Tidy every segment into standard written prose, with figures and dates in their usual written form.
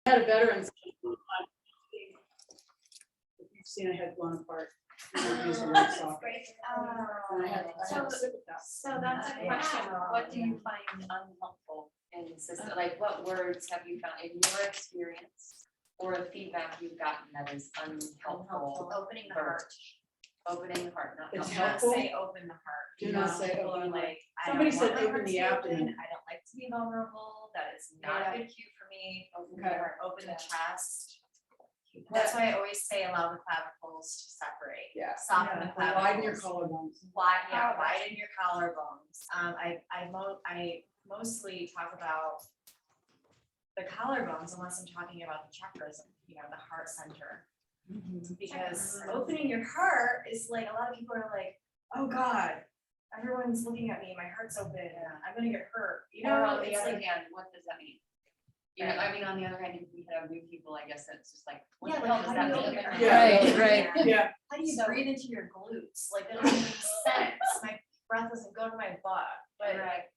had a veterans. If you've seen a head blown apart. you don't use the right socket. And I had to sit with that. So that's a question, what do you find unhelpful in the system? Like, what words have you found in your experience or feedback you've gotten that is unhelpful? Opening the heart. Opening the heart, not It's helpful. helpful. Say open the heart. Do You not know, say people open are the heart. like, I Somebody don't said want my open heart the to be abdomen. open. I don't like to be vulnerable. That is not Yeah. a good cue for me. Open the Okay. heart, open the Yeah. chest. That's why I always say allow the clavicles to separate. Yeah. Soften the Or widen your clavicles. collarbones. Widen your collarbones. I mostly talk about the collarbones unless I'm talking about the chakras, you know, the heart center. Because opening your heart is like, a lot of people are like, oh God, everyone's looking at me, my heart's open, I'm gonna get hurt. You Or know, on the it's other like, hand, what does that mean? You know, I mean, on the other hand, if we have new people, I guess that's just like, what Yeah, the like, hell does how do that you mean? open your Yeah. Right. Yeah, how do you So- breathe into your glutes? Like, that doesn't make sense. My breath doesn't go to my butt, but Right.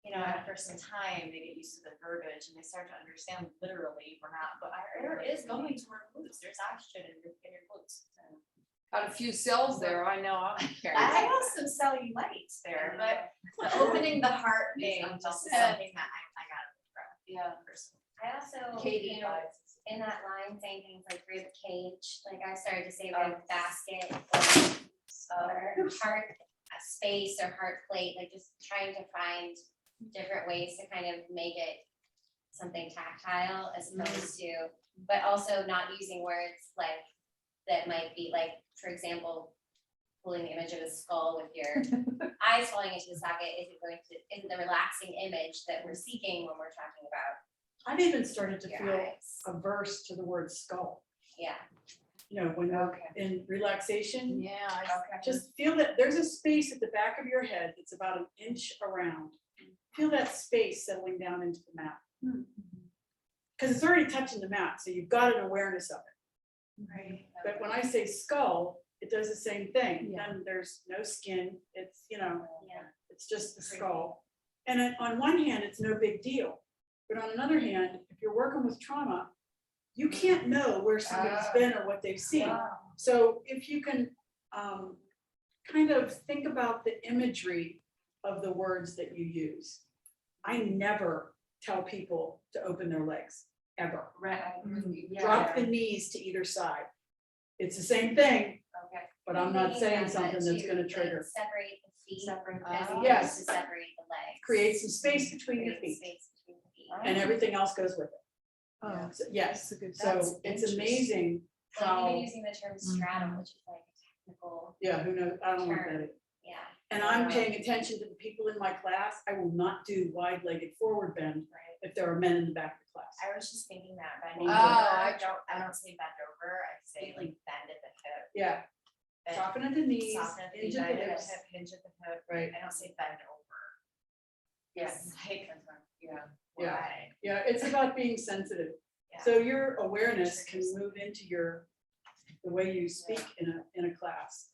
you know, after some time, they get used to the verbiage and they start to understand literally we're not, but our air is going to our glutes. There's oxygen in your glutes. Got a few cells there, I know, I'm I carrying. have some cellulites there, but the opening the heart thing just is something that I gotta regret Yeah. personally. I also, Katie you know, vibes. in that line saying things like rib cage, like I started to say Oh. rib basket or heart space or heart plate, like just trying to find different ways to kind of make it something tactile as opposed to, but also not using words like that might be like, for example, pulling the image of a skull with your eyes falling into the socket isn't the relaxing image that we're seeking when we're talking about I've even started to your feel eyes. averse to the word skull. Yeah. You know, when you're Okay. in relaxation, Yeah, Okay. just feel that there's a space at the back of your head that's about an inch around. Feel that space settling down into the mat. Because it's already touching the mat, so you've got an awareness of it. Right. But when I say skull, it does the same thing. Yeah. Then there's no skin. It's, you know, Yeah. it's just the skull. And on one hand, it's no big deal. But on another hand, if you're working with trauma, you can't know where somebody's been or what they've seen. So if you can kind of think about the imagery of the words that you use. I never tell people to open their legs, ever. Right. Yeah. Drop the knees to either side. It's the same thing, Okay. but I'm not Thinking saying about something that that's too, gonna the trigger. Separate the feet Separate. as opposed Yes. to separate the legs. Create some space between your Create feet space between the feet. and everything else goes with it. Oh, So, yes, that's a good. so That's it's interesting. amazing Like how, even using the term stratum, which is like a technical, yeah, who knows, I don't know what that is. yeah. And I'm paying attention to the people in my class. I will not do wide-legged forward bend Right. if there are men in the back of the class. I was just thinking that bending Oh, over, I I don't say bend over, I say like bend at the hip. Yeah, bend- soften at the knees, Soften at the hinge knee, at the bend at the hips. hip, hinge at the hip. Right. I don't say bend over. Yes. It's like, Yeah. Yeah. why? Yeah, it's about being sensitive. Yeah. So your awareness can move into the way you speak in a class.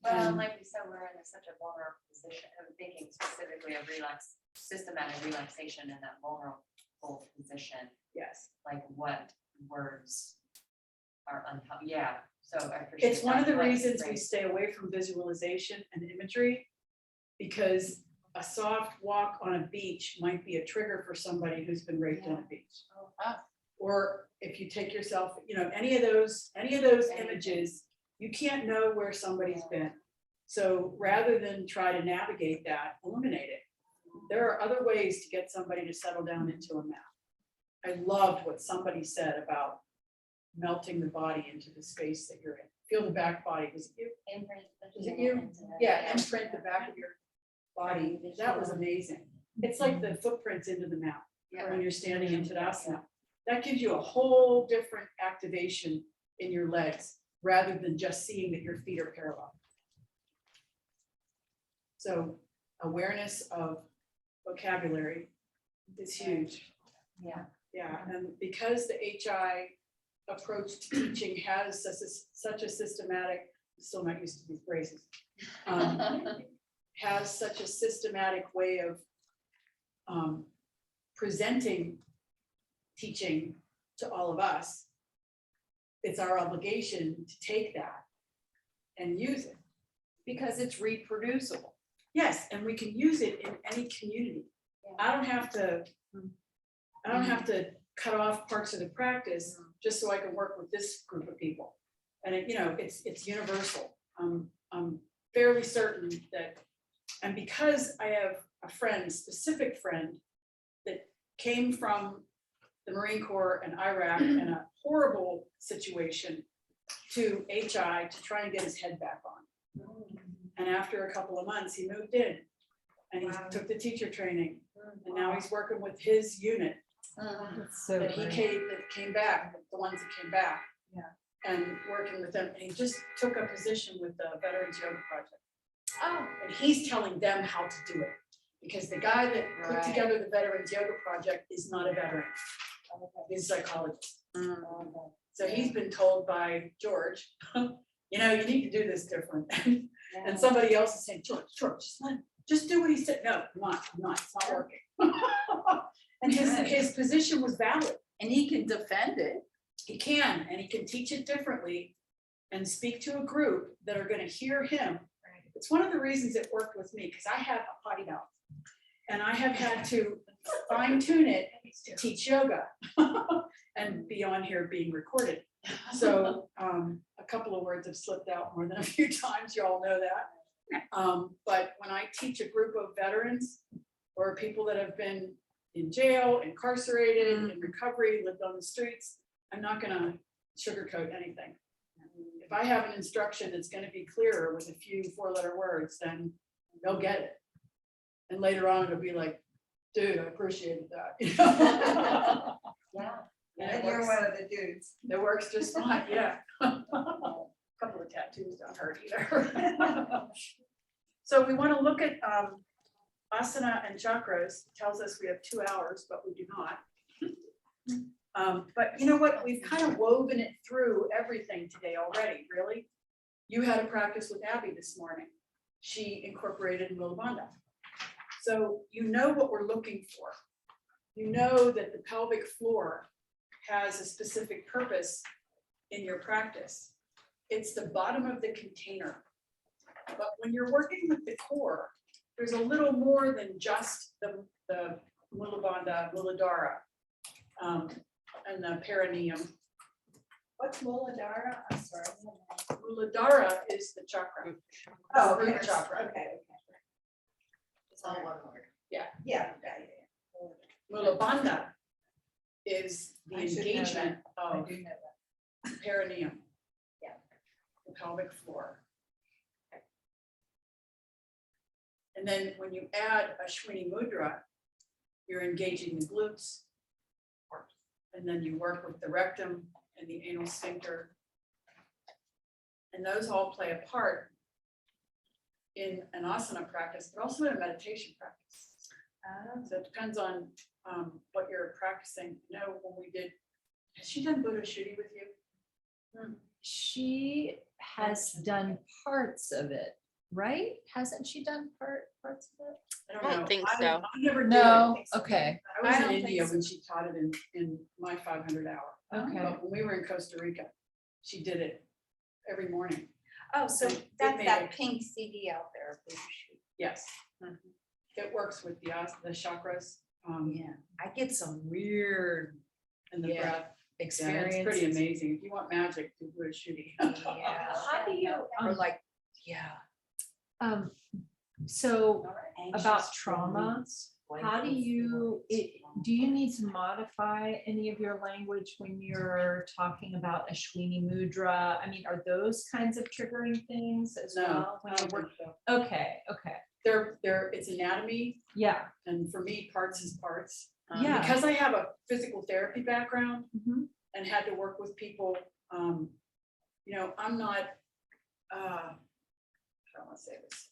Well, And- like we said, we're in such a vulnerable position of thinking specifically of systematic relaxation in that vulnerable position, Yes, like what words are unhelpful, yeah, so I appreciate. it's one of the that. That's reasons we great. stay away from visualization and imagery, because a soft walk on a beach might be a trigger for somebody who's been raped on a beach. Or if you take yourself, you know, any of those images, you can't know where somebody's been. So rather than try to navigate that, eliminate it. There are other ways to get somebody to settle down into a mat. I loved what somebody said about melting the body into the space that you're in. Feel the back body. Was it you? Imprint the Is it heel you? into the- Yeah, imprint the back of your body. That was amazing. It's like the footprints into the mat Yeah. when you're standing in Tadasana. That gives you a whole different activation in your legs, rather than just seeing that your feet are parallel. So awareness of vocabulary is huge. Yeah. Yeah, and because the HI approach to teaching has such a systematic, still not used to these phrases, has such a systematic way of presenting teaching, to all of us, it's our obligation to take that and use it. Because it's reproducible. Yes, and we can use it in any community. I don't have to cut off parts of the practice just so I can work with this group of people. And it, it's universal. I'm fairly certain that, and because I have a specific friend that came from the Marine Corps and Iraq in a horrible situation to HI to try and get his head back on. And after a couple of months, he moved in and he took the teacher training. And now he's working with his unit that he came back, the ones that came back. Yeah. And working with them. And he just took a position with the Veterans Yoga Project. Oh, And he's telling them how to do it. Because the guy that put Right. together the Veterans Yoga Project is not a veteran. He's a psychologist. So he's been told by George, you need to do this different. And somebody else is saying, George, just do what he said. No, I'm not, it's not working. And his position was valid. And he can defend it. He can, and he can teach it differently and speak to a group that are gonna hear him. It's one of the reasons it worked with me, because I have a potty mouth. And I have had to fine tune it to teach yoga and be on here being recorded. So a couple of words have slipped out more than a few times, you all know that. But when I teach a group of veterans or people that have been in jail, incarcerated, in recovery, lived on the streets, I'm not gonna sugarcoat anything. If I have an instruction that's gonna be clearer with a few 4-letter words, then they'll get it. And later on, it'll be like, dude, I appreciated that. Yeah. And it You're works- one of the dudes. It works just fine, yeah. Couple of tattoos don't hurt either. So we want to look at asana and chakras. It tells us we have 2 hours, but we do not. But you know what? We've kind of woven it through everything today already, really. You had a practice with Abby this morning. She incorporated Muladhara. So you know what we're looking for. You know that the pelvic floor has a specific purpose in your practice. It's the bottom of the container. But when you're working with the core, there's a little more than just the Muladhara, and the perineum. what's Muladhara? I'm sorry. Muladhara is the chakra. Oh, Root okay. chakra. Okay. It's all one word. Yeah. Mulabandha is the I should know engagement I of do know that. perineum. Yeah. The pelvic floor. And then when you add Ashwini Mudra, you're engaging the glutes. And then you work with the rectum and the anal sphincter. And those all play a part in an asana practice, but also in a meditation practice. So it depends on what you're practicing. You know, when we did, has she done Buddha Shuddhi with you? She has done parts of it, right? Hasn't she done parts of it? I don't think so. I never did. No, it. okay, I was I in don't think India so. when she taught it in my 500 hour. okay. But when we were in Costa Rica, she did it every morning. Oh, so It that's made that it- pink CD out there. Yes. It works with the chakras. Yeah, I get some weird And the Yeah. breath. Yeah, experience. it's pretty amazing. If you want magic, do Buddha Shuddhi. Yeah, How do you, or like, yeah. so about trauma, how do you, do you need to modify any of your language when you're talking about Ashwini Mudra? I mean, are those kinds of triggering things as No, well? When I you're don't working? think so. Okay, okay, It's anatomy, yeah. and for me, parts is parts. Yeah. Because I have a physical therapy background Mhm. and had to work with people, I'm not, I don't want to say this.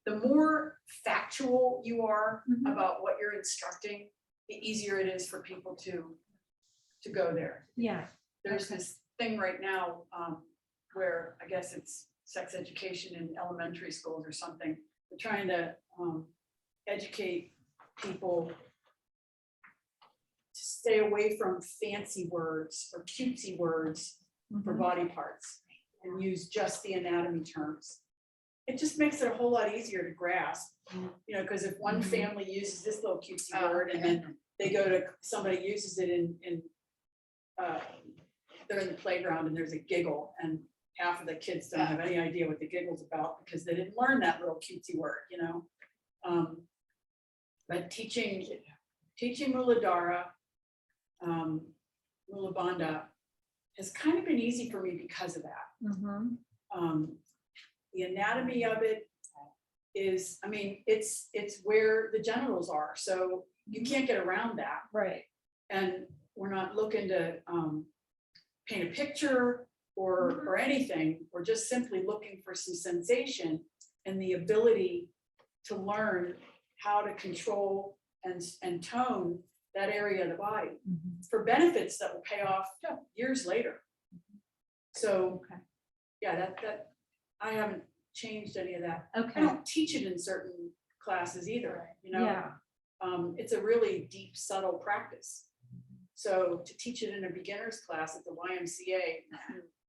The more factual you are Mhm. about what you're instructing, the easier it is for people to go there. Yeah, There's Okay. this thing right now where I guess it's sex education in elementary schools or something. They're trying to educate people to stay away from fancy words or cutesy words for Mhm. body parts and use just the anatomy terms. It just makes it a whole lot easier to grasp, because if one Mhm. family uses this little cutesy word and then they go to, somebody uses it they're in the playground and there's a giggle and half of the kids don't have any idea what the giggle's about because they didn't learn that little cutesy word. But teaching Muladhara, Mulabandha has kind of been easy for me because of that. Mhm. The anatomy of it is, it's where the genitals are, so you can't get around that. Right. And we're not looking to paint a picture or anything. We're just simply looking for some sensation and the ability to learn how to control and tone that area of the body Mhm. for benefits that will pay off years later. So, Okay. yeah, that I haven't changed any of that. I Okay, don't teach it in certain classes either, yeah, It's a really deep, subtle practice. So to teach it in a beginner's class at the YMCA,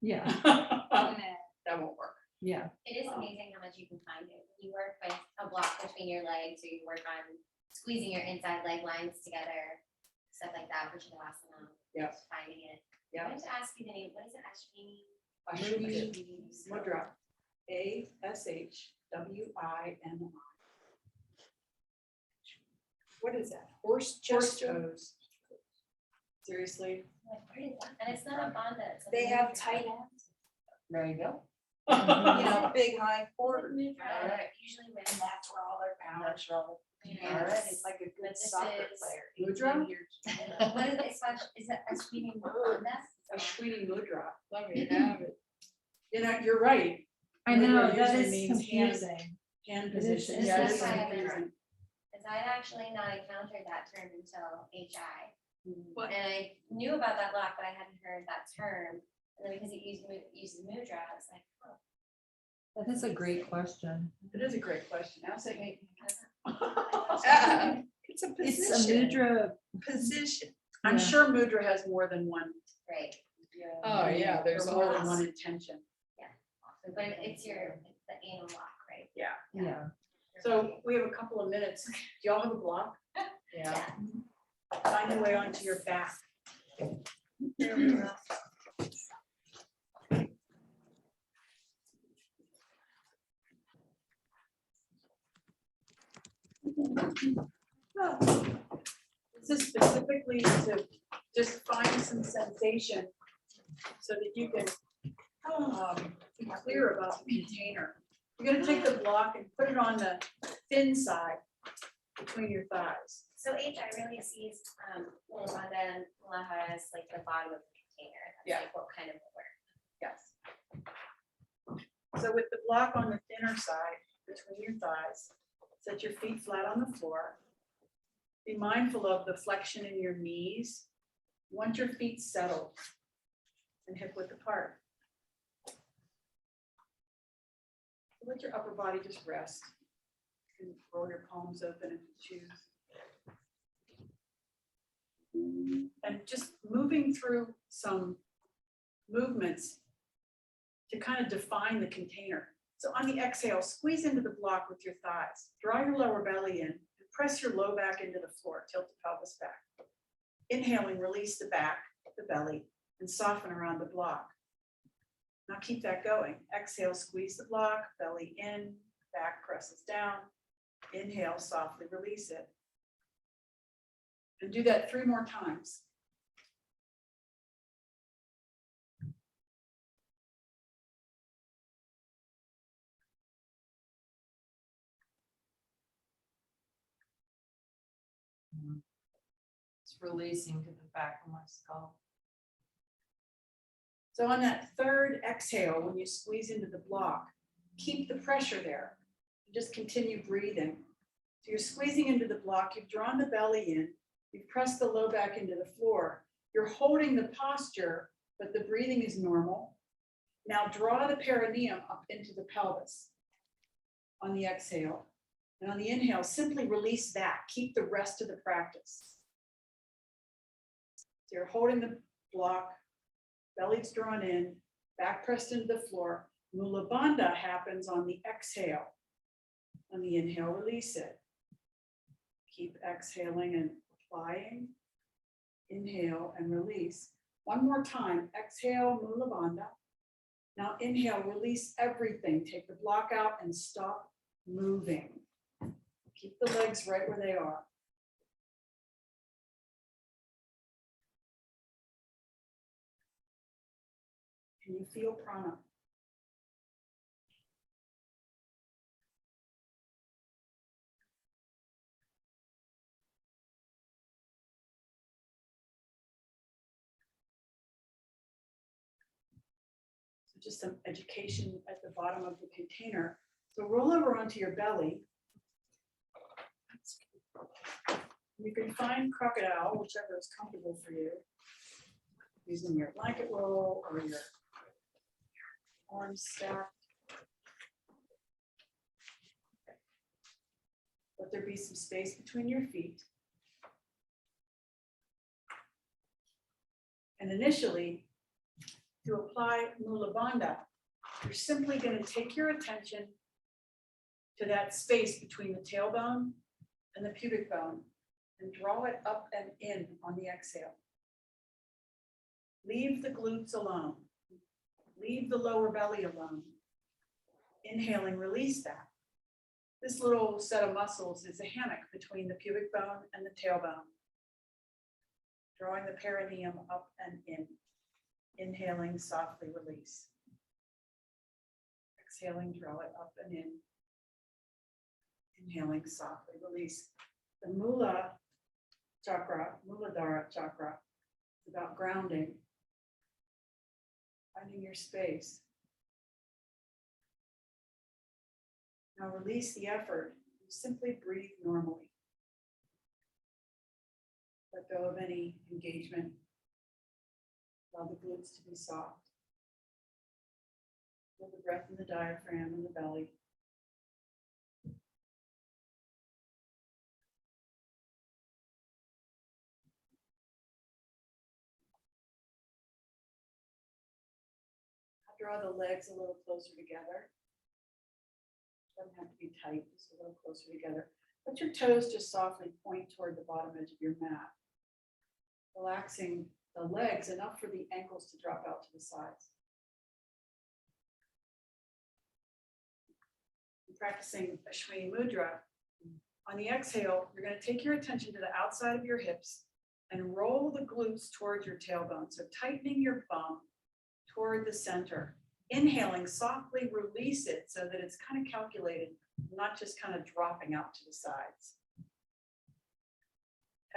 yeah, that won't work. yeah. It is amazing how much you can find it. You work with a block between your legs, or you work on squeezing your inside leg lines together, stuff like that, Vrishadasana. Yeah. Just finding it. I Yeah. wanted to ask you the name, what is it, Ashwini? Ashwini Mudra, ASHWINI. What is that? Horse pose. Seriously? Like, where did that, and it's not a bandha, it's a They have mudra. tight ends, There you go. Mhm. you know, big high quarters. Right, usually when. And that's where all their pounders roll. Yeah. It's like a good But this soccer is- player. Mudra? What is it, it's called, is it Ashwini bandha? Ashwini Mudra. Let me have it. You're right. I know, Mudra that usually is means confusing. Hand It is- position. it Yeah, is it is confusing. confusing. Because I'd actually not encountered that term until HI. What? And I knew about that block, but I hadn't heard that term. And then because it uses mudra, I was like, oh. That is a great question. It is a great question. Ask it, Kate. It's a It's a position. mudra. Position. I'm Yeah. sure mudra has more than one. Great. Oh, yeah, there's or more than lots. one intention. But it's the anal lock, right? Yeah. Yeah. So we have a couple of minutes. Do y'all have a block? Yeah. Find your way onto your back. This is specifically to just find some sensation so that you can be clear about the container. You're gonna take the block and put it on the thin side between your thighs. So HI really sees Muladhara and Muladhara as like the bottom of the container. That's Yeah. like what kind of work. Yes. So with the block on the thinner side between your thighs, set your feet flat on the floor. Be mindful of the flexion in your knees. Want your feet settled and hip width apart. Let your upper body just rest. You can roll your palms open if you choose. And just moving through some movements to kind of define the container. So on the exhale, squeeze into the block with your thighs. Draw your lower belly in and press your low back into the floor. Tilt the pelvis back. Inhaling, release the back, the belly, and soften around the block. Now keep that going. Exhale, squeeze the block, belly in, back presses down. Inhale, softly release it. And do that 3 more times. It's releasing to the back of my skull. So on that third exhale, when you squeeze into the block, keep the pressure there. Just continue breathing. So you're squeezing into the block, you've drawn the belly in, you've pressed the low back into the floor. You're holding the posture, but the breathing is normal. Now draw the perineum up into the pelvis on the exhale. And on the inhale, simply release that. Keep the rest of the practice. So you're holding the block, belly's drawn in, back pressed into the floor. Mula Bandha happens on the exhale. On the inhale, release it. Keep exhaling and applying. Inhale and release. One more time, exhale, Mula Bandha. Now inhale, release everything. Take the block out and stop moving. Keep the legs right where they are. Can you feel prana? So just some education at the bottom of the container. So roll over onto your belly. You can find crocodile, whichever is comfortable for you, using your blanket roll or your arms stacked. Let there be some space between your feet. And initially, to apply Mula Bandha, you're simply going to take your attention to that space between the tailbone and the pubic bone and draw it up and in on the exhale. Leave the glutes alone. Leave the lower belly alone. Inhaling, release that. This little set of muscles is a hammock between the pubic bone and the tailbone. Drawing the perineum up and in. Inhaling, softly release. Exhaling, draw it up and in. Inhaling, softly release. The Mula chakra, Muladhara chakra, is about grounding, finding your space. Now release the effort. Simply breathe normally. Let go of any engagement. Allow the glutes to be soft. Feel the breath in the diaphragm and the belly. Draw the legs a little closer together. Doesn't have to be tight, just a little closer together. Let your toes just softly point toward the bottom edge of your mat. Relaxing the legs enough for the ankles to drop out to the sides. Practicing Ashwini Mudra. On the exhale, you're going to take your attention to the outside of your hips and roll the glutes towards your tailbone. So tightening your bum toward the center. Inhaling, softly release it so that it's kind of calculated, not just kind of dropping out to the sides.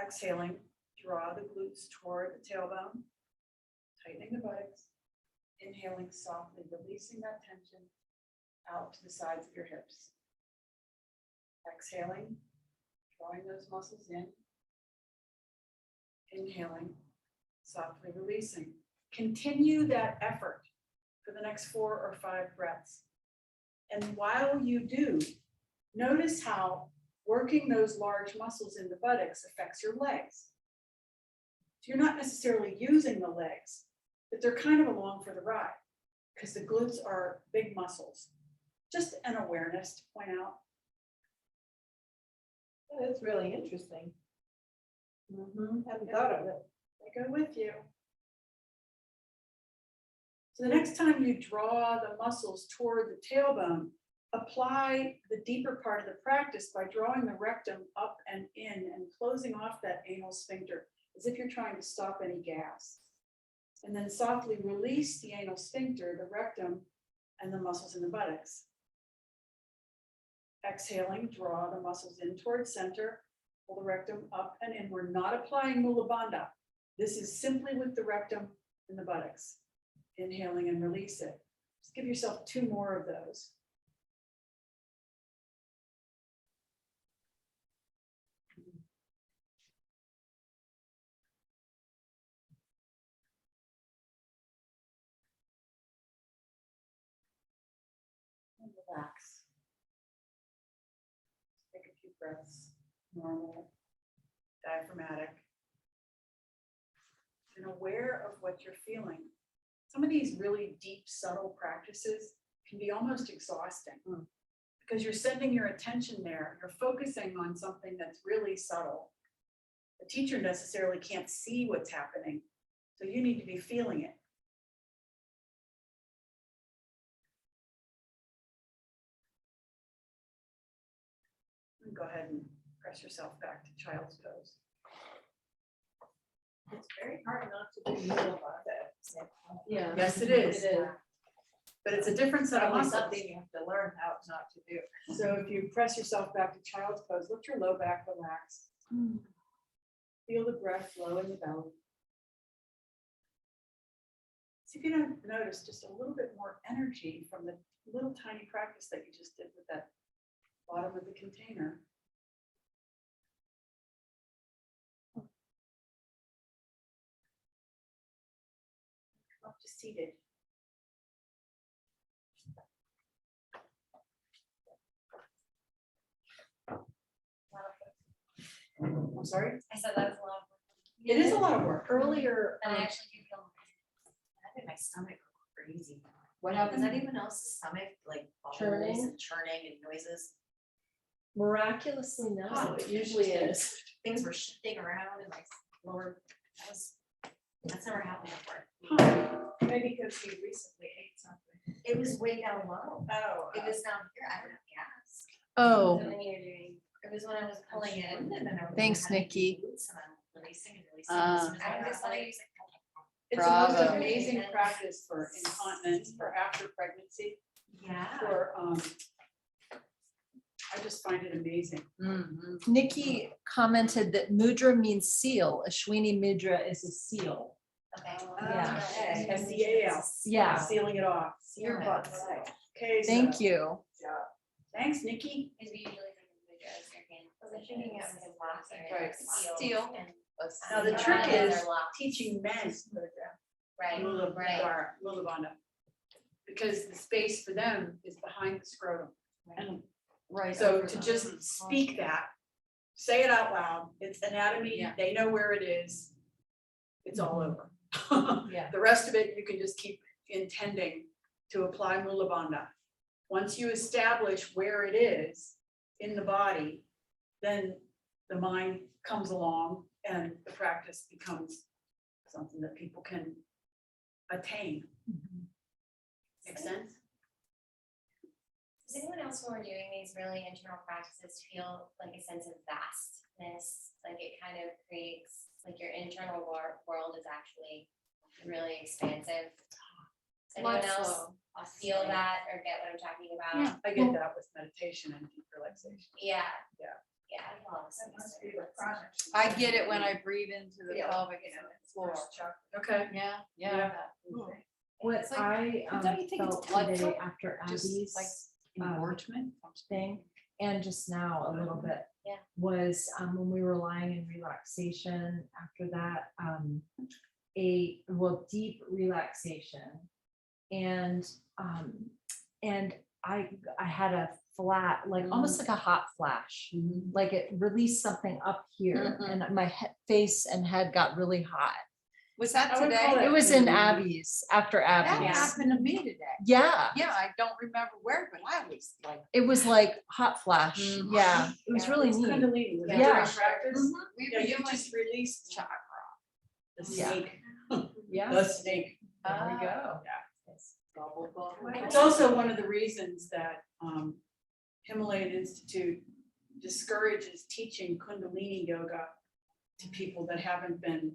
Exhaling, draw the glutes toward the tailbone, tightening the buttocks. Inhaling, softly releasing that tension out to the sides of your hips. Exhaling, drawing those muscles in. Inhaling, softly releasing. Continue that effort for the next 4 or 5 breaths. And while you do, notice how working those large muscles in the buttocks affects your legs. So you're not necessarily using the legs, but they're kind of along for the ride because the glutes are big muscles. Just an awareness to point out. That's really interesting. Haven't thought of it. They go with you. So the next time you draw the muscles toward the tailbone, apply the deeper part of the practice by drawing the rectum up and in and closing off that anal sphincter as if you're trying to stop any gas. And then softly release the anal sphincter, the rectum, and the muscles in the buttocks. Exhaling, draw the muscles in towards center, pull the rectum up and in. We're not applying Mula Bandha. This is simply with the rectum and the buttocks. Inhaling and release it. Just give yourself 2 more of those. And relax. Take a few breaths, normal, diaphragmatic. and aware of what you're feeling. Some of these really deep, subtle practices can be almost exhausting because you're sending your attention there. You're focusing on something that's really subtle. The teacher necessarily can't see what's happening, so you need to be feeling it. Go ahead and press yourself back to child's pose. It's very hard not to do Muladhara. Yeah. Yes, it is. But it's a different set of Probably muscles. something you have to learn how not to do. So if you press yourself back to child's pose, let your low back relax. Feel the breath flow in the belly. See if you don't notice just a little bit more energy from the little tiny practice that you just did with that bottom of the container. Come up to seated. I'm sorry? I said that was a lot of work. It is a lot of work. Earlier, And I actually do feel, I think my stomach go crazy. What Does happens? anyone else's stomach like bubbles Churning? and churning and noises? miraculously, no, it usually is. Things were shifting around in my lower, that's never happened before. Maybe because you recently ate something. It was way down low. Oh. It was down here, I don't know, yes. Oh, And then you're doing, it was when I was pulling in and then I was. Thanks, having Nikki. glutes And I'm releasing and releasing. as soon as Ah. I I'm got just like- like- It's the most Bravo. amazing practice for incontinence, for after pregnancy, Yeah. for, I just find it amazing. Nikki commented that mudra means seal. Ashwini mudra is a seal. Okay. Yeah. SEAL, Yeah. sealing it off. Your butts. Okay, Thank so- you. Thanks, Nikki. Because we usually think of mudra as your hand position. Thinking of This is the locked box, or right. seal. And, Now, the our trick hands is are locked. teaching men Right, right. Muladhara, Muladhara. Because the space for them is behind the scrotum. And Right. so to just speak that, say it out loud, it's anatomy, Yeah. they know where it is. It's all over. Yeah. The rest of it, you can just keep intending to apply Mula Bandha. Once you establish where it is in the body, then the mind comes along and the practice becomes something that people can attain. Make sense? Does anyone else when we're doing these really internal practices feel like a sense of vastness? Like it kind of creates, like your internal world is actually really expansive. Does anyone else feel that or get what I'm talking about? I get that with meditation and deep relaxation. Yeah. Yeah. Yeah. I get it when I breathe into the Yeah. pelvic and the floor. Okay. Yeah, Yeah. What It's like- I don't you think it's felt blood today flow? after Just Abby's like um, engorgement. thing, and just now a little bit. Yeah. Was when we were lying in relaxation after that, deep relaxation. And I had a flat, like almost like a hot flash, like it released something up here and my face and head got really hot. Was that I would call today? It was in Abby's, after That Abby's. happened to me today. Yeah, Yeah, I don't remember where, but I was like. it was like hot flash. Mhm. Yeah, it was really It's neat. Kundalini. Was that Yeah. during practice? We Yeah, were you doing just released chakra. the Yeah. snake, Yeah, the snake. there we go. It's also one of the reasons that Himalayan Institute discourages teaching Kundalini yoga to people that haven't been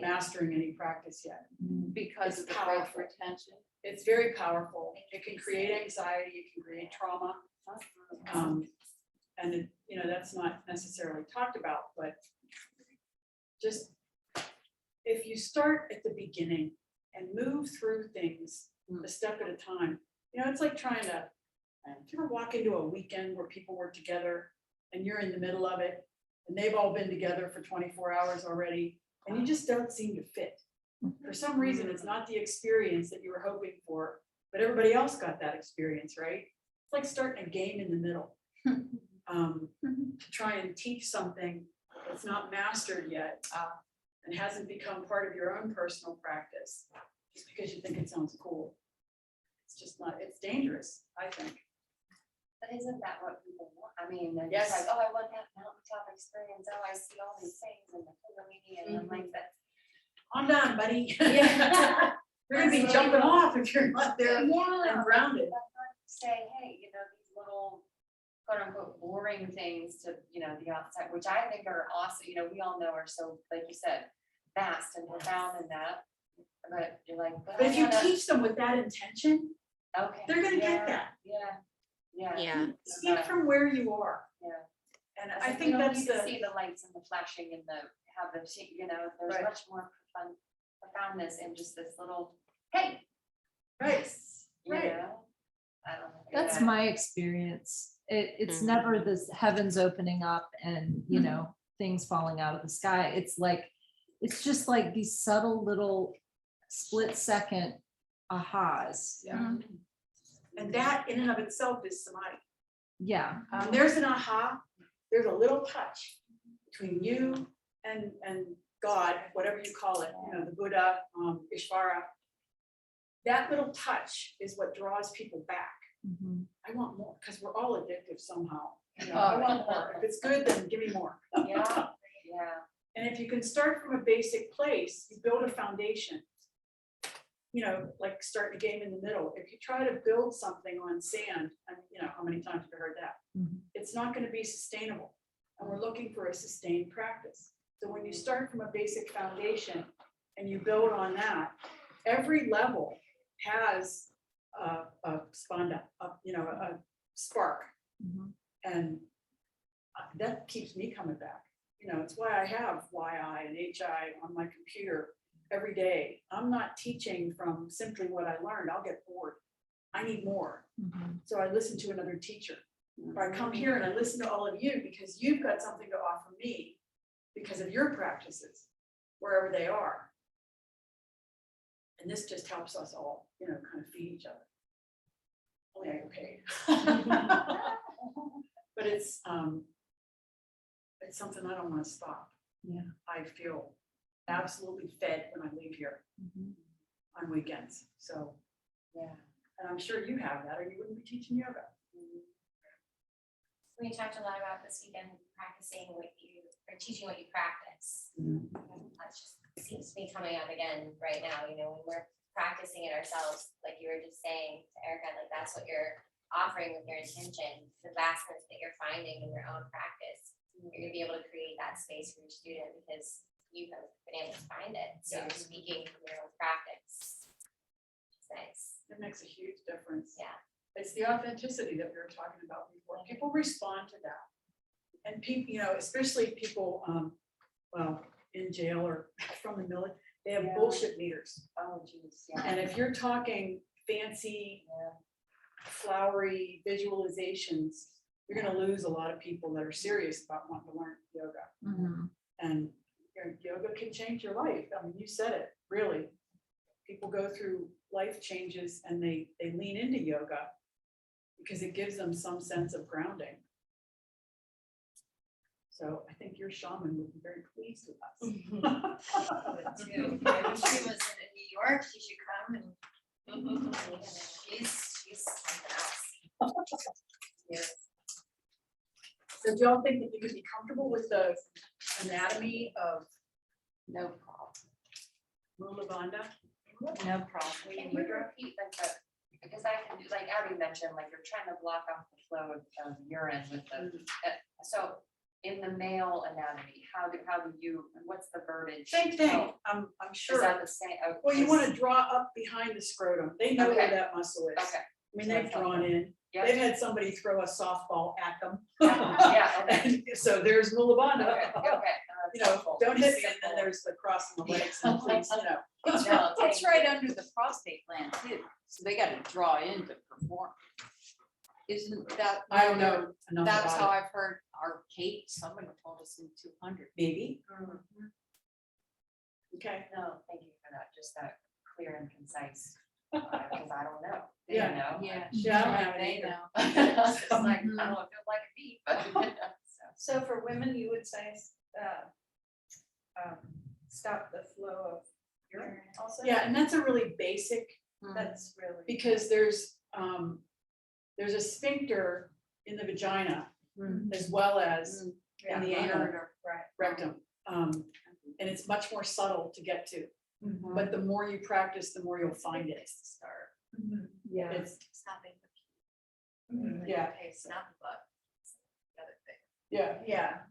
mastering any practice yet. Because of It's the breath powerful. retention. It's very powerful. It can create anxiety, it can create trauma. And it, that's not necessarily talked about, but just if you start at the beginning and move through things a step at a time, it's like trying to, if you ever walk into a weekend where people work together and you're in the middle of it and they've all been together for 24 hours already and you just don't seem to fit. For some reason, it's not the experience that you were hoping for, but everybody else got that experience, right? It's like starting a game in the middle. To try and teach something that's not mastered yet. and hasn't become part of your own personal practice, just because you think it sounds cool. It's just not, it's dangerous, I think. But isn't that what people want? I mean, they're Yes. just like, oh, I want that mountaintop experience. Oh, I see all these things in the Kundalini, and I'm like, that. I'm done, buddy. Yeah. You're gonna be That's jumping really- off if you're not there Yeah. and grounded. That's not to say, hey, you know, these little quote unquote boring things to, you know, the outside, which I think are awesome, you know, we all know are so, like you said, vast and profound in that. But you're like, but But I if you wanna- teach them with that intention, okay. they're gonna yeah, get that. Yeah. Yeah. Speak from where you are. Yeah. And It's I like, think we don't that's need to the, see the lights and the flashing and the, have the, you know, there's Right. much more profoundness in just this little, hey. Right, yes, you right. know? I don't know. That's Yeah. my experience. It's Mhm. never this heavens opening up and, you know, things falling out of the sky. It's like, it's just like these subtle little split second ahas. yeah. And that in and of itself is samadhi. Yeah. When there's an aha, there's a little touch between you and God, whatever you call it, you know, the Buddha, Ishvara. That little touch is what draws people back. Mhm. I want more, because we're all addictive somehow. You know, I want more. If it's good, then give me more. Yeah, yeah. And if you can start from a basic place, you build a foundation. You know, like starting a game in the middle. If you try to build something on sand, and you know, how many times have you heard that? Mhm. It's not going to be sustainable. And we're looking for a sustained practice. So when you start from a basic foundation and you build on that, every level has a spanda, you know, a spark. Mhm. And that keeps me coming back. You know, it's why I have YI and HI on my computer every day. I'm not teaching from simply what I learned. I'll get bored. I need more. Mhm. So I listen to another teacher. Or I come here and I listen to all of you because you've got something to offer me because of your practices, wherever they are. And this just helps us all, you know, kind of feed each other. Only I get paid. But it's something I don't want to stop. Yeah. I feel absolutely fed when I leave here Mhm. on weekends. So, Yeah. and I'm sure you have that, or you wouldn't be teaching yoga. We talked a lot about this weekend, practicing what you, or teaching what you practice. Mm-hmm. That just seems to be coming up again right now, you know, when we're practicing it ourselves, like you were just saying to Erica, like that's what you're offering with your intention, the vastness that you're finding in your own practice. You're gonna be able to create that space for your student because you have been able to find it, so you're speaking from your own practice. It's nice, It makes a huge difference. yeah. It's the authenticity that we were talking about before. People respond to that. And people, you know, especially people, well, in jail or from the military, they have Yeah. bullshit meters. Oh, geez, yeah. And if you're talking fancy, Yeah. flowery visualizations, you're gonna lose a lot of people that are serious about wanting to learn yoga. Mhm. And yoga can change your life. I mean, you said it, really. People go through life changes and they lean into yoga because it gives them some sense of grounding. So I think your shaman would be very pleased with us. Too. I wish she was in New York, she should come and she's something else. So do y'all think that you could be comfortable with the anatomy of No problem. Muladhara? No problem. Can you repeat like the, because I can do, like I already mentioned, like you're trying to block off the flow of urine with the, so in the male anatomy, how do you, what's the verbiage? Same thing, Oh, I'm Is sure. that the same? Oh, Well, you is- want to draw up behind the scrotum. They know where Okay. that muscle is. Okay. I mean, they've drawn in. Yep. They've had somebody throw a softball at them. Yeah, okay. And so there's Muladhara. Okay. You know, don't hit me, and then there's the crossing the legs and please, you know. It's No, right, thank it's right under the prostate gland too, so they gotta draw in to perform. Isn't that? I don't know enough That's how about it. I've heard our Kate, somebody told us in 200. Maybe, okay. No, thank you for that, just that clear and concise, because I don't know. They Yeah. know. Yeah. Yeah, I don't have it They either. know. It's just like, I don't know, it feels like a beat, but. So for women, you would say, stop also? Yeah, and that's a really basic, That's really. because there's a sphincter in the vagina as well as in the anal Right. rectum. And it's much more subtle to get to, Mhm. but the more you practice, the more you'll find it. Mhm. Yeah. It's, Stopping. Yeah. Okay, snap the butt. The other thing. yeah. Yeah.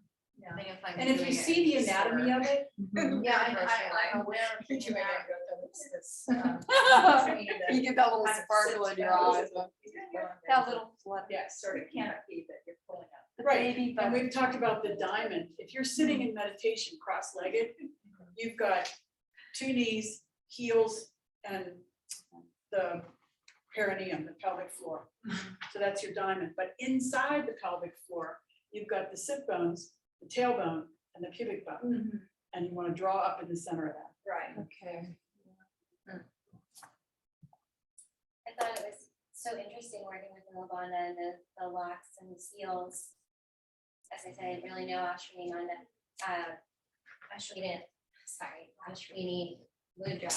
I think if I'm And if doing you it see in the anatomy of it, Mhm. Yeah, I'm aware of the anatomy of this. You get that little kind of sparkle sits in your down. eyes. That little flutter. Yeah, sort of canopy that you're pulling up. right, baby and bump. we've talked about the diamond. If you're sitting in meditation cross-legged, you've got 2 knees, heels, and the perineum, the pelvic floor. So that's your diamond, but inside the pelvic floor, you've got the sit bones, the tailbone, and the pubic bone, and you want to draw up in the center of that. Right. Okay. I thought it was so interesting working with Muladhara and the locks and the seals. As I said, I didn't really know Ashwini Manda, Ashwini Mudra.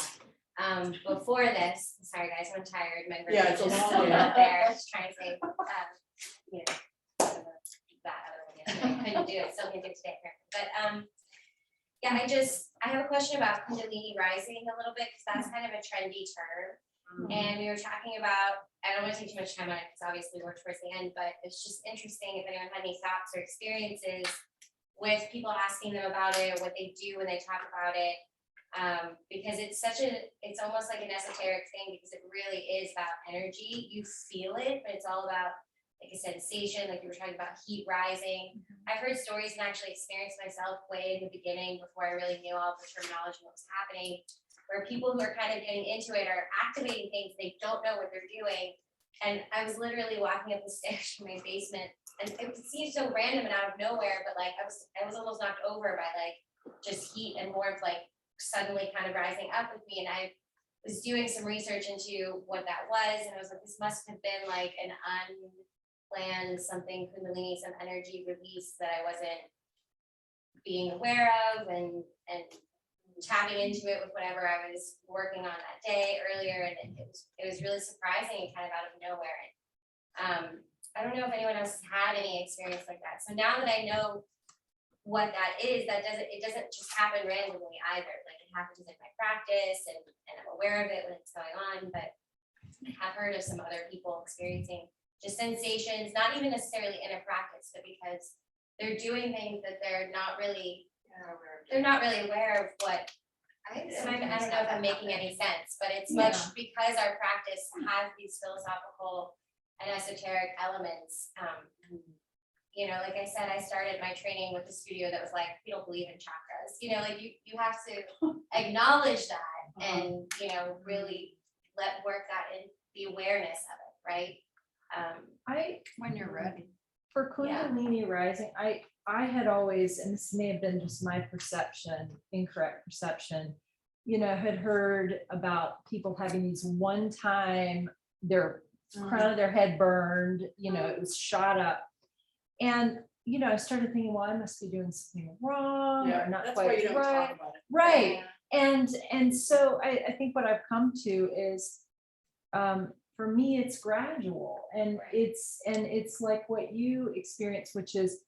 Before this, sorry guys, I'm tired, my brain Yeah, is it's a just long day. out there, just trying to say, you know, that other one yesterday, I couldn't do it, still can't do it today, apparently. But, yeah, I have a question about Kundalini rising a little bit, because that's kind of a trendy term. And we were talking about, I don't want to take too much time on it, because obviously we're towards the end, but it's just interesting if anyone had any thoughts or experiences with people asking them about it, or what they do when they talk about it. Because it's almost like an esoteric thing, because it really is about energy. You feel it, but it's all about like a sensation, like you were talking about heat rising. I've heard stories and actually experienced myself way in the beginning before I really knew all the terminology and what was happening, where people who are kind of getting into it are activating things, they don't know what they're doing. And I was literally walking up the stairs from my basement, and it seemed so random and out of nowhere, but like I was almost knocked over by like just heat and warmth, like suddenly kind of rising up with me. And I was doing some research into what that was, and I was like, this must have been like an unplanned something, Kundalini, some energy release that I wasn't being aware of, and tapping into it with whatever I was working on that day earlier. And it was really surprising and kind of out of nowhere. And I don't know if anyone else has had any experience like that. So now that I know what that is, it doesn't just happen randomly either. Like it happens in my practice, and I'm aware of it when it's going on, but I have heard of some other people experiencing just sensations, not even necessarily in a practice, but because they're doing things that they're not really aware of what. I don't know if I'm making any sense, but it's much because our practice has these philosophical and esoteric elements. You know, like I said, I started my training with a studio that was like, we don't believe in chakras. You know, like you have to acknowledge that and, you know, really work that in the awareness of it, right? When you're ready. For Kundalini rising, I had always, and this may have been just my perception, incorrect perception, you know, had heard about people having these one time, their crown of their head burned, you know, it was shot up. And, you know, I started thinking, well, I must be doing something wrong or not That's why quite you don't right. talk about it. Right. And so I think what I've come to is, for me, it's gradual, and it's like what you experience, which is,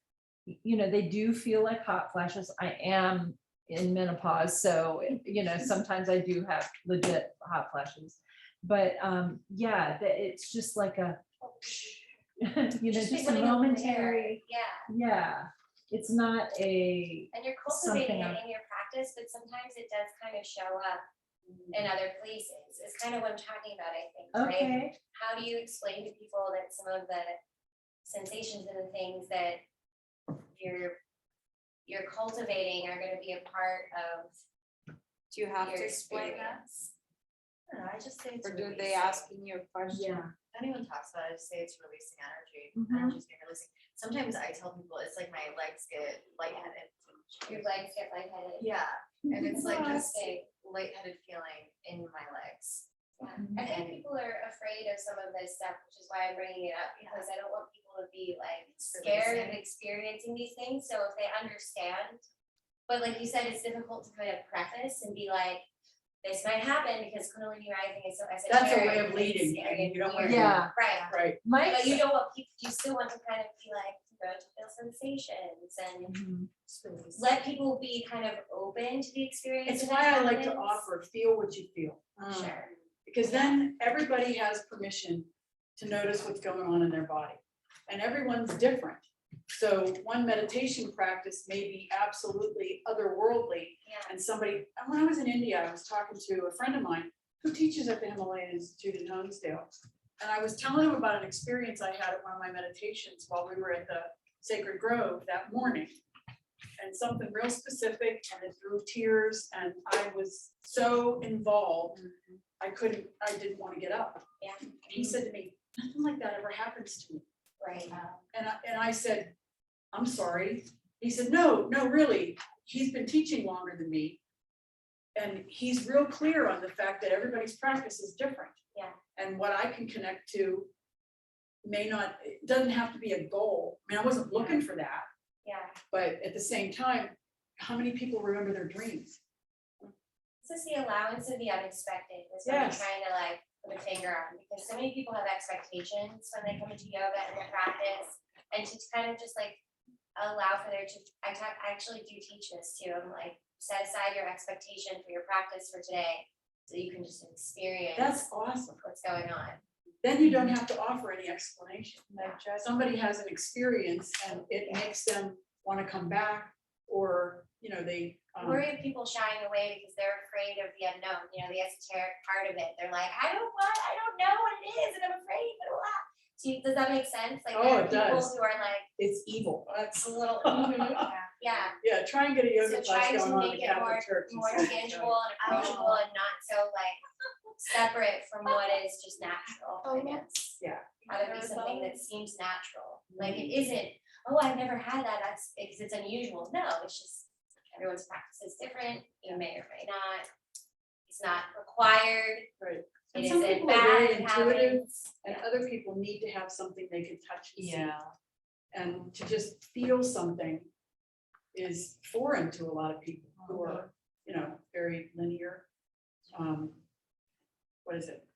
you know, they do feel like hot flashes. I am in menopause, so, you know, sometimes I do have legit hot flashes, but yeah, it's just like a, you know, just a feeling of momentary, Yeah. it's not a, And you're cultivating something it in your practice, but sometimes it does kind of show up in other places. It's kind of what I'm talking about, I think, right? okay, How do you explain to people that some of the sensations and the things that you're cultivating are going to be a part of Do you have your to explain that? experience? I don't know, I just say it's Or do releasing. they asking you a question? yeah. If anyone talks about it, I just say it's releasing energy. Mhm. Energy's being releasing. Sometimes I tell people it's like my legs get lightheaded. Your legs get lightheaded. Yeah, and it's like this Okay. lightheaded feeling in my legs. Yeah. I think people are afraid of some of this stuff, which is why I'm bringing it up, because I don't want people to be like scared of experiencing these things. So if they understand, but like you said, it's difficult to kind of preface and be like, this might happen because Kundalini rising is so esoteric. That's a way of it's leading, scary and you don't want weird. to- Yeah. Right, Right, My, but you don't want people, you still want to kind of be like, go to feel sensations and Mhm. let people be kind of open to the experience. it's when why it I like to happens. offer, feel what you feel. Sure. Because then everybody has permission to notice what's going on in their body. And everyone's different. So one meditation practice may be absolutely otherworldly. Yeah. And somebody, and when I was in India, I was talking to a friend of mine who teaches at the Himalayan Institute in Honesdale. And I was telling him about an experience I had at one of my meditations while we were at the Sacred Grove that morning. And something real specific, and it drew tears, and I was so involved, I didn't want to get up. Yeah. And he said to me, nothing like that ever happens to me. Right. And I said, I'm sorry. He said, no, really, he's been teaching longer than me. And he's real clear on the fact that everybody's practice is different. Yeah. And what I can connect to may not, it doesn't have to be a goal. I mean, I wasn't looking for that, Yeah. but at the same time, how many people remember their dreams? This is the allowance of the unexpected, is what I'm Yes. trying to like put a finger on, because so many people have expectations when they come into yoga and their practice. And to kind of just like allow for there to, I actually do teach this too. I'm like, set aside your expectation for your practice for today, so you can just experience That's awesome. what's going on. Then you don't have to offer any explanation. Somebody has an experience and it makes them want to come back, or, they. I worry of people shying away because they're afraid of the unknown, the esoteric part of it. They're like, I don't know what it is, and I'm afraid, blah, blah, blah. Does that make sense? Like, Oh, there are it people does. who are like, It's evil. it's a little, yeah. Yeah, try and get a yoga So class try to going on in make the it Catholic Church. and more see. tangible and approachable and not so like separate from what is just natural, I guess. Yeah. How to be something that seems natural, like it isn't, oh, I've never had that, that's because it's unusual. No, it's just everyone's practice is different, you may or may not. It's not required. Right. It And some isn't people are very bad, it intuitive, happens. and other people need to have something they can touch and see. Yeah. And to just feel something is foreign to a lot of people who are, very linear. What is it?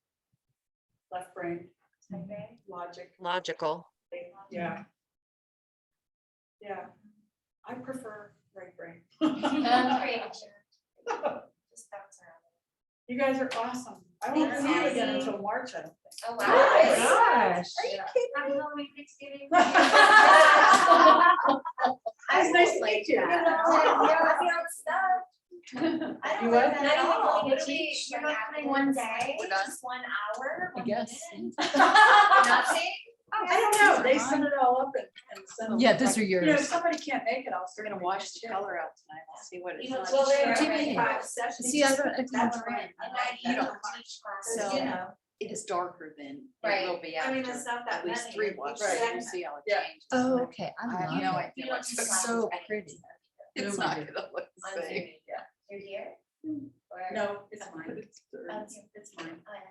Left brain, Okay. logic. Logical. Yeah. Yeah. I prefer right brain. Great. Just bounce around. You guys are awesome. I won't Thanks, see you again Nancy. until March, I don't think. Oh, Oh wow. my gosh. Happy Halloween, Thanksgiving. It's nice to meet you. I don't You know, what? not even Oh, going to it'll be- teach, you're like, not coming afterwards. one day, We're done. just 1 hour, I 1 guess. minute. Nothing? I don't know. They set it all up and send. Yeah, those are You know, if yours. somebody can't make it, I'll We're certainly gonna wash the check. color out tonight. We'll see what You know, it's well, like. they're Keep already it. Five sessions. See, I don't, And you I don't don't teach classes. So- You know, it is darker than Right. it will be I mean, after it's not that at least many, 3 each washes. Right. You see how it Yeah. changes. Oh, okay. I have You no don't- idea you what don't teach it's classes so at pretty. Oh It's my not goodness. gonna look the On same. Zoom. You're here? Or- No, it's mine. Oh, it's- It's mine. oh, yeah.